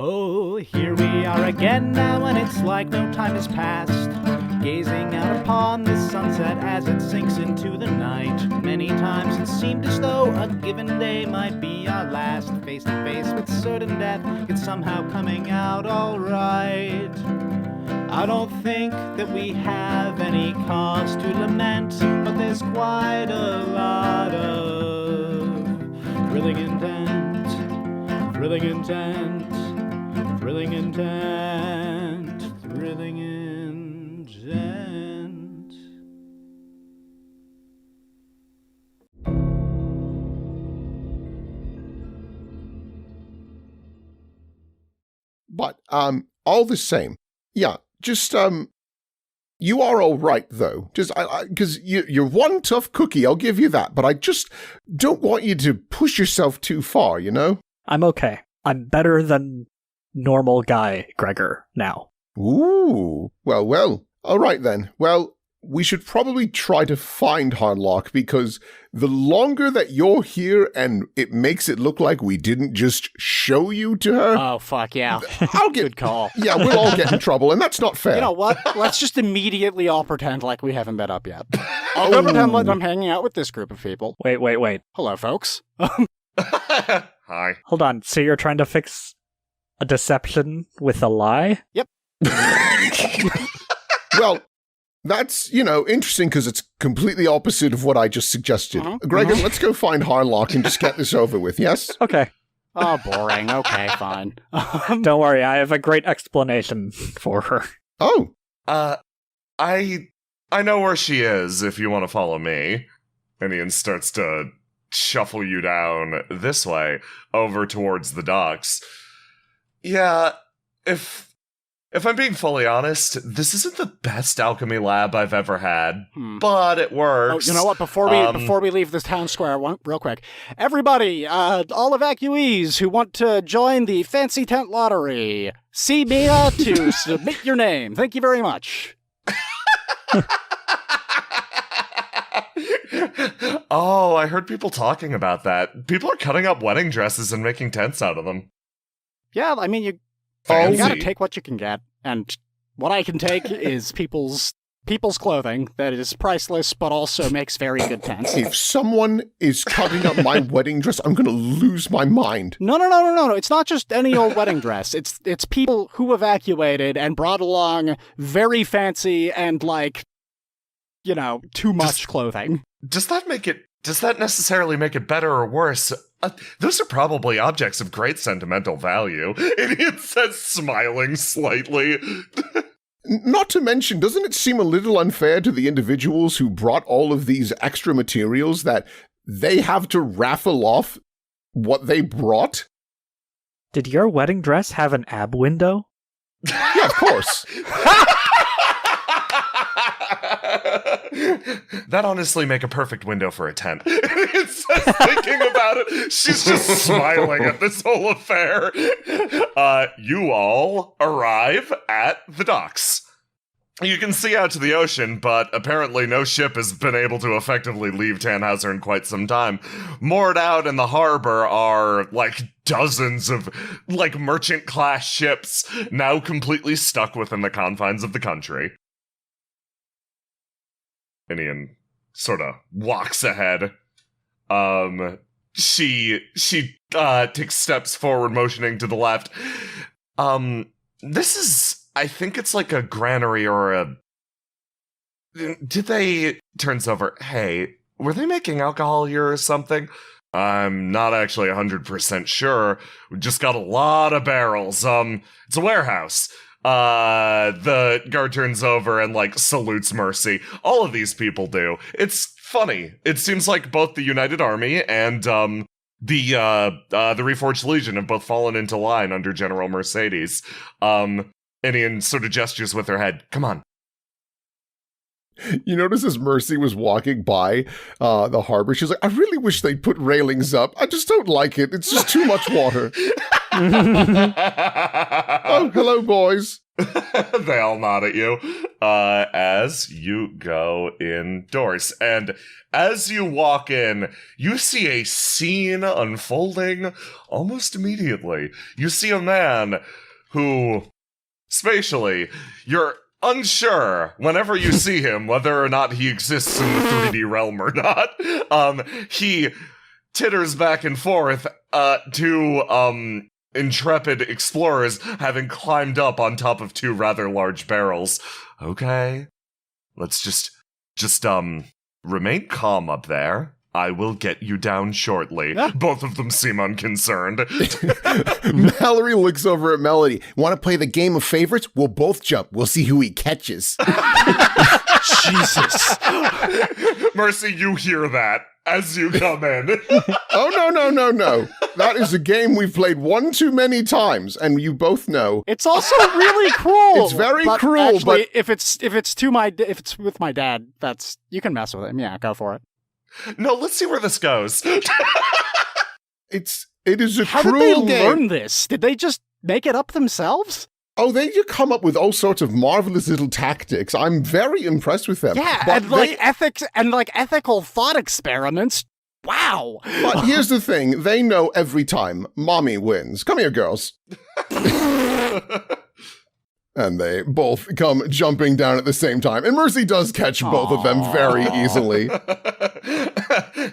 Oh, here we are again now, and it's like no time has passed. Gazing out upon the sunset as it sinks into the night. Many times it seemed as though a given day might be our last. Face to face with certain death, it's somehow coming out alright. I don't think that we have any cause to lament, but there's quite a lot of thrilling intent, thrilling intent, thrilling intent, thrilling intent. But, all the same, yeah, just, you are all right, though. Just, because you're one tough cookie, I'll give you that, but I just don't want you to push yourself too far, you know? I'm okay. I'm better than normal guy Gregor now. Ooh, well, all right then. Well, we should probably try to find Harlock, because the longer that you're here and it makes it look like we didn't just show you to her... Oh, fuck, yeah. I'll get... Good call. Yeah, we'll all get in trouble, and that's not fair. You know what? Let's just immediately all pretend like we haven't met up yet. I'll go pretend like I'm hanging out with this group of people. Wait. Hello, folks. Hi. Hold on. So you're trying to fix a deception with a lie? Yep. Well, that's, interesting because it's completely opposite of what I just suggested. Gregor, let's go find Harlock and just get this over with, yes? Okay. Oh, boring. Okay, fine. Don't worry, I have a great explanation for her. Oh. I know where she is if you want to follow me. And Ian starts to shuffle you down this way, over towards the docks. Yeah, if I'm being fully honest, this isn't the best alchemy lab I've ever had, but it works. Oh, you know what? Before we leave this town square, real quick, everybody, all evacuees who want to join the Fancy Tent Lottery, see Mia to submit your name. Thank you very much. Oh, I heard people talking about that. People are cutting up wedding dresses and making tents out of them. Yeah, I mean, you gotta take what you can get, and what I can take is people's clothing that is priceless, but also makes very good tents. If someone is cutting up my wedding dress, I'm gonna lose my mind. No. It's not just any old wedding dress. It's people who evacuated and brought along very fancy and, too much clothing. Does that necessarily make it better or worse? Those are probably objects of great sentimental value. Idiot says, smiling slightly. Not to mention, doesn't it seem a little unfair to the individuals who brought all of these extra materials that they have to raffle off what they brought? Did your wedding dress have an ab window? Yeah, of course. That honestly make a perfect window for a tent. It's just thinking about it. She's just smiling at this whole affair. You all arrive at the docks. You can see out to the ocean, but apparently no ship has been able to effectively leave Tannhauser in quite some time. Moored out in the harbor are, dozens of, merchant-class ships, now completely stuck within the confines of the country. Ian sort of walks ahead. She takes steps forward, motioning to the left. This is, I think it's like a granary or turns over, hey, were they making alcohol here or something? I'm not actually 100% sure. We just got a lot of barrels. It's a warehouse. The guard turns over and, salutes Mercy. All of these people do. It's funny. It seems like both the United Army and, the Reforged Legion have both fallen into line under General Mercedes. Ian sort of gestures with her head. Come on. You notice as Mercy was walking by the harbor, she's like, I really wish they'd put railings up. I just don't like it. It's just too much water. Oh, hello, boys. They all nod at you as you go indoors. And as you walk in, you see a scene unfolding almost immediately. You see a man who, spatially, you're unsure whenever you see him whether or not he exists in the 3D realm or not. He titters back and forth to intrepid explorers having climbed up on top of two rather large barrels. Okay, let's just remain calm up there. I will get you down shortly. Both of them seem unconcerned. Mallory looks over at Melody. Want to play the game of favorites? We'll both jump. We'll see who he catches. Jesus. Mercy, you hear that as you come in. Oh, no. That is a game we've played one too many times, and you both know. It's also really cruel. It's very cruel, actually, but if it's with my dad, that's, you can mess with him. Yeah, go for it. No, let's see where this goes. it is a How cruel did they game. learn this? Did they just make it up themselves? Oh, they do come up with all sorts of marvelous little tactics. I'm very impressed with them. Yeah, But and ethics and ethical thought experiments. Wow. But here's the thing. They know every time Mommy wins. Come here, girls. And they both come jumping down at the same time. And Mercy does catch both of them very easily.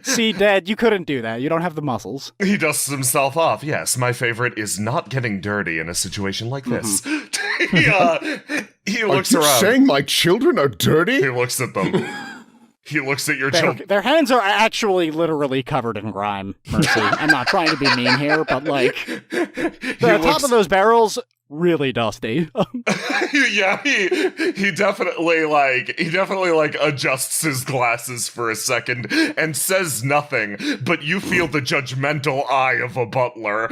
See, Dad, you couldn't do that. You don't have the muscles. He dusts himself off. Yes, my favorite is not getting dirty in a situation like this. He looks Are you around. saying my children are dirty? He looks at them. He looks at your children. Their hands are actually literally covered in grime, Mercy. I'm not trying to be mean here, but the top of those barrels, really dusty. Yeah, he definitely adjusts his glasses for a second and says nothing, but you feel the judgmental eye of a butler.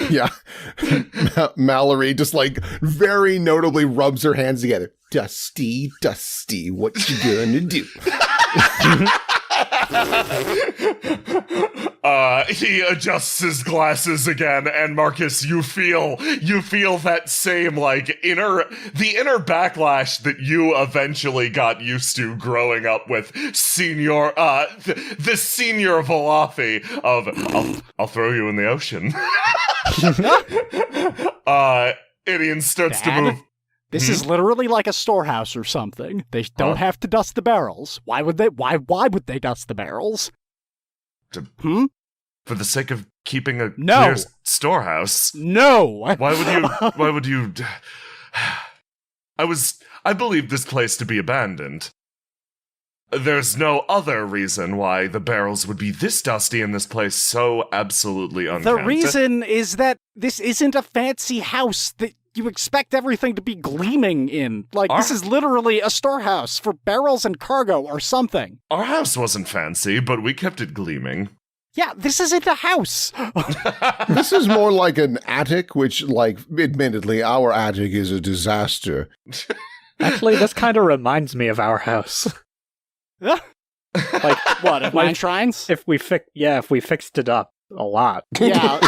Yeah. Mallory just very notably rubs her hands together. Dusty, what you gonna do? He adjusts his glasses again, and Marcus, you feel that same inner backlash that you eventually got used to growing up with senior the senior Valafi of I'll throw you in the ocean. Idian starts to move. This is literally like a storehouse or something. They don't have to dust the barrels. Why would they? Why would they dust the barrels? For the sake of keeping a No. clear storehouse. No. Why would you? I believe this place to be abandoned. There's no other reason why the barrels would be this dusty and this place so absolutely unkempt. The reason is that this isn't a fancy house that you expect everything to be gleaming in. This is literally a storehouse for barrels and cargo or something. Our house wasn't fancy, but we kept it gleaming. Yeah, this isn't a house. This is more like an attic, which, admittedly, our attic is a disaster. Actually, this kind of reminds me of our house. What, of mine shrines? If we fixed it up a lot. Yeah,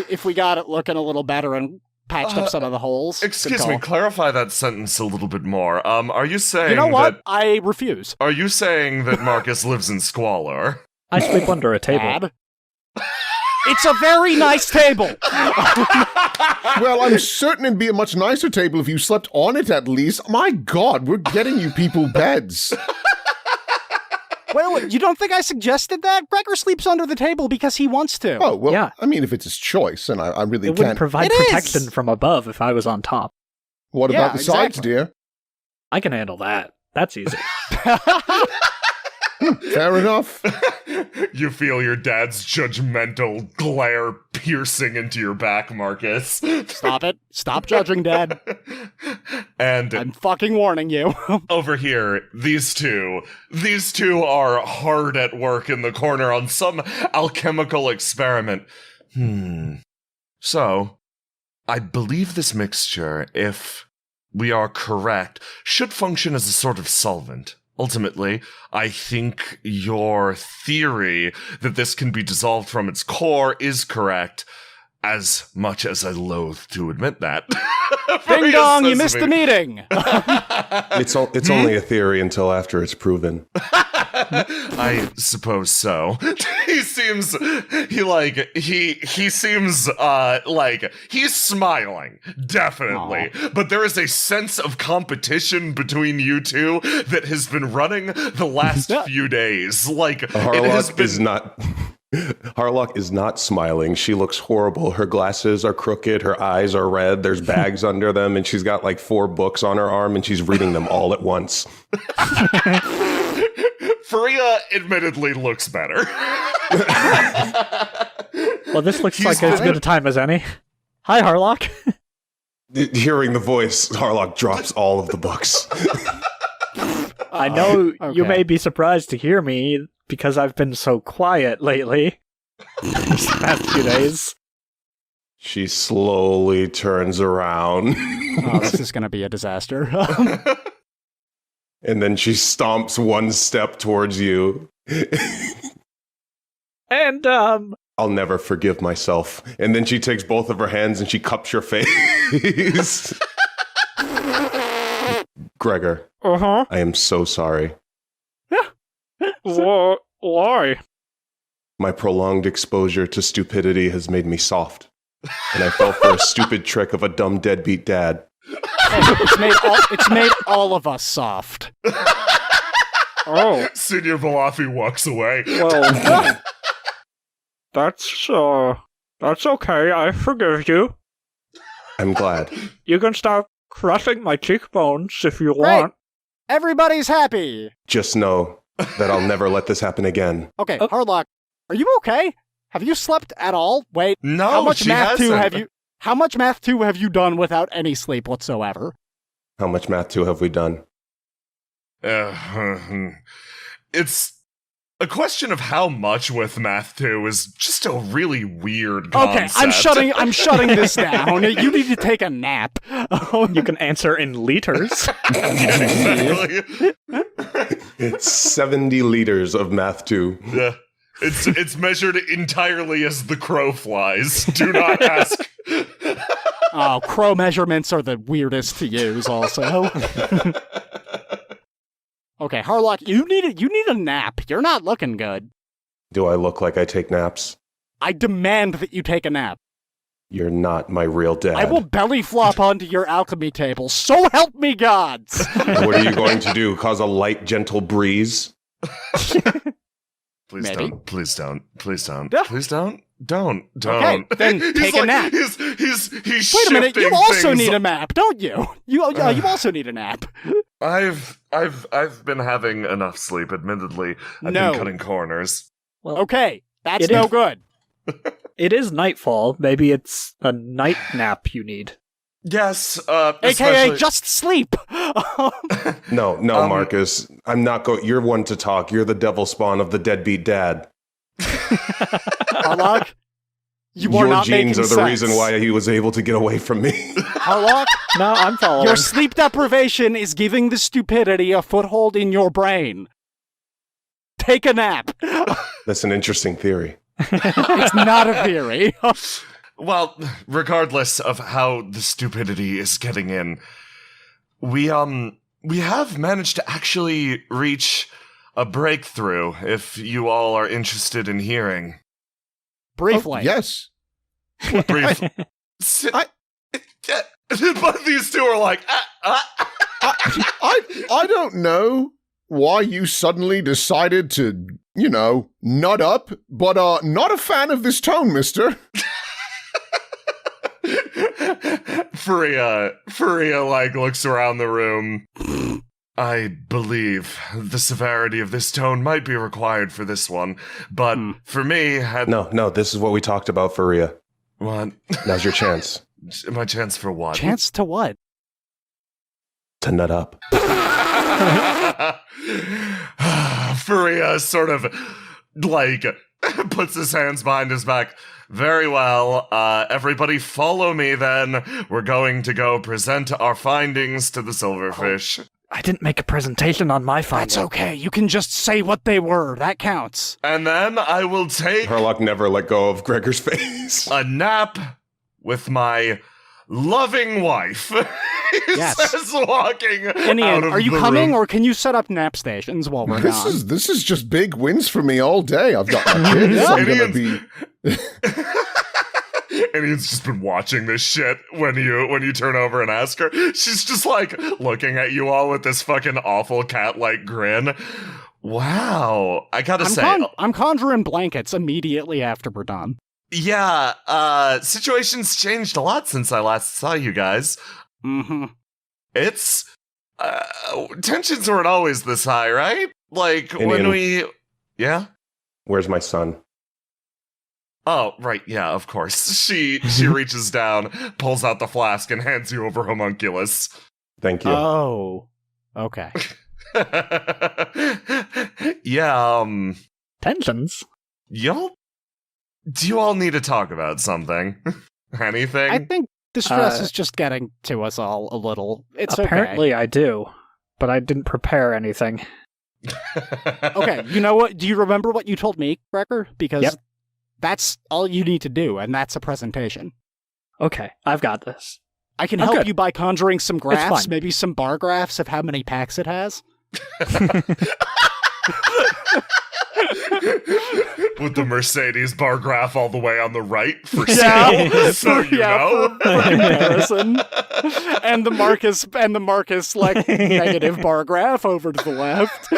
if we got it looking a little better and patched up some of the holes. Excuse me, clarify that sentence a little bit more. Are you saying You know what? I refuse. Are you saying that Marcus lives in squalor? I sleep under a table. Dad? It's a very nice table. Well, I'm certain it'd be a much nicer table if you slept on it at least. My God, we're getting you people beds. Well, you don't think I suggested that? Gregor sleeps under the table because he wants to. Oh, well, Yeah. I mean, if it's his choice, and I really It wouldn't can't. provide It is! protection from above if I was on top. What Yeah, about the sides, exactly. dear? I can handle that. That's easy. Fair enough. You feel your dad's judgmental glare piercing into your back, Marcus. Stop it. Stop judging, Dad. And I'm fucking warning you. over here, these two are hard at work in the corner on some alchemical experiment. So, I believe this mixture, if we are correct, should function as a sort of solvent. Ultimately, I think your theory that this can be dissolved from its core is correct. as much as I loathe to admit that. Ding dong, you missed the meeting. It's only a theory until after it's proven. I suppose so. He seems like he's smiling, definitely. But there is a sense of competition between you two that has been running the last few days. Like Harlock is not smiling. She looks horrible. Her glasses are crooked. Her eyes are red. There's bags under them, and she's got like 4 books on her arm, and she's reading them all at once. Faria admittedly looks better. Well, this looks like as good a time as any. Hi, Harlock. Hearing the voice, Harlock drops all of the books. I know you may be surprised to hear me because I've been so quiet lately. These past few days. She slowly turns around. Oh, this is going to be a disaster. And then she stomps 1 step towards you. And, I'll never forgive myself. And then she takes both of her hands and she cups your face. Gregor, I am so sorry. Why? My prolonged exposure to stupidity has made me soft. And I fell for a stupid trick of a dumb deadbeat dad. It's made all of us soft. Oh, Senior Valafi walks away. well, that's okay. I forgive you. I'm glad. You can start crushing my cheekbones if you Great. want. Everybody's happy. Just know that I'll never let this happen again. Okay, Harlock, are you okay? Have you slept at all? Wait, No, how much she math hasn't. How much math 2 have you done without any sleep whatsoever? How much math 2 have we done? It's a question of how much with math 2 is just a really weird Okay, concept. I'm shutting this down. You need to take a nap. You can answer in liters. Exactly. It's 70 liters of math 2. Yeah. It's measured entirely as the crow flies. Do not ask. Oh, crow measurements are the weirdest to use also. Okay, Harlock, you need a nap. You're not looking good. Do I look like I take naps? I demand that you take a nap. You're not my real dad. I will belly flop onto your alchemy table. So help me gods! What are you going to do? Cause a light, gentle breeze? Please Maybe. don't. Please don't. Please don't. Yeah. Please don't. Don't. Okay, then take a nap. He's Wait a minute, you shifting also things. need a nap, don't you? You also need a nap. I've been having enough sleep, admittedly. I've No. been cutting corners. Well, Okay, that's It no is- good. it is nightfall. Maybe it's a night nap you need. Yes, AKA especially- just sleep. No, Marcus. I'm not You're one to talk. You're the devil spawn of the deadbeat dad. Harlock, you are Your not genes making are the sense. reason why he was able to get away from me. Harlock, No, I'm following. your sleep deprivation is giving the stupidity a foothold in your brain. Take a nap. That's an interesting theory. It's not a theory. Well, regardless of how the stupidity is getting in, we have managed to actually reach a breakthrough, if you all are interested in hearing. Briefly. Yes. Brief. But these two are like, I don't know why you suddenly decided to, nut up, but not a fan of this tone, mister. Faria like looks around the room. I believe the severity of this tone might be required for this one, but for me, No, this is what we talked about for Rhea. What? Now's your chance My chance for what? Chance to what? to nut up. Faria sort of like puts his hands behind his back. Very well. Everybody follow me then. We're going to go present our findings to the silverfish. I didn't make a presentation on my findings. That's okay. You can just say what they were. That counts. And then I will take Harlock never let go of Gregor's face. a nap with my loving wife. He says, walking Indian, out of are you the coming, room. or can you set up nap stations while we're gone? This is just big wins for me all day. I've got my kids. I'm gonna be. And he's just been watching this shit when you turn over and ask her. She's just like looking at you all with this fucking awful cat-like grin. Wow. I gotta say, I'm conjuring blankets immediately after we're done. yeah, situation's changed a lot since I last saw you guys. Mm-hmm. It's tensions weren't always this high, right? Like when Indian. we yeah? Where's my son? Oh, right, yeah, of course. She reaches down, pulls out the flask, and hands you over homunculus. Thank you. Oh. Okay. Yeah, Tensions? do you all need to talk about something? Anything? I think the stress is just getting to us all a little. It's Apparently I do, but I didn't prepare anything. Okay, you know what? Do you remember what you told me, Gregor? Because Yep. that's all you need to do, and that's a presentation. Okay, I've got this. I can I'm help good. you by conjuring some graphs, fine. maybe some bar graphs of how many packs it has. With the Mercedes bar graph all the way on the right for Yeah. scale, so you know. for comparison. and the Marcus like negative bar graph over to the left.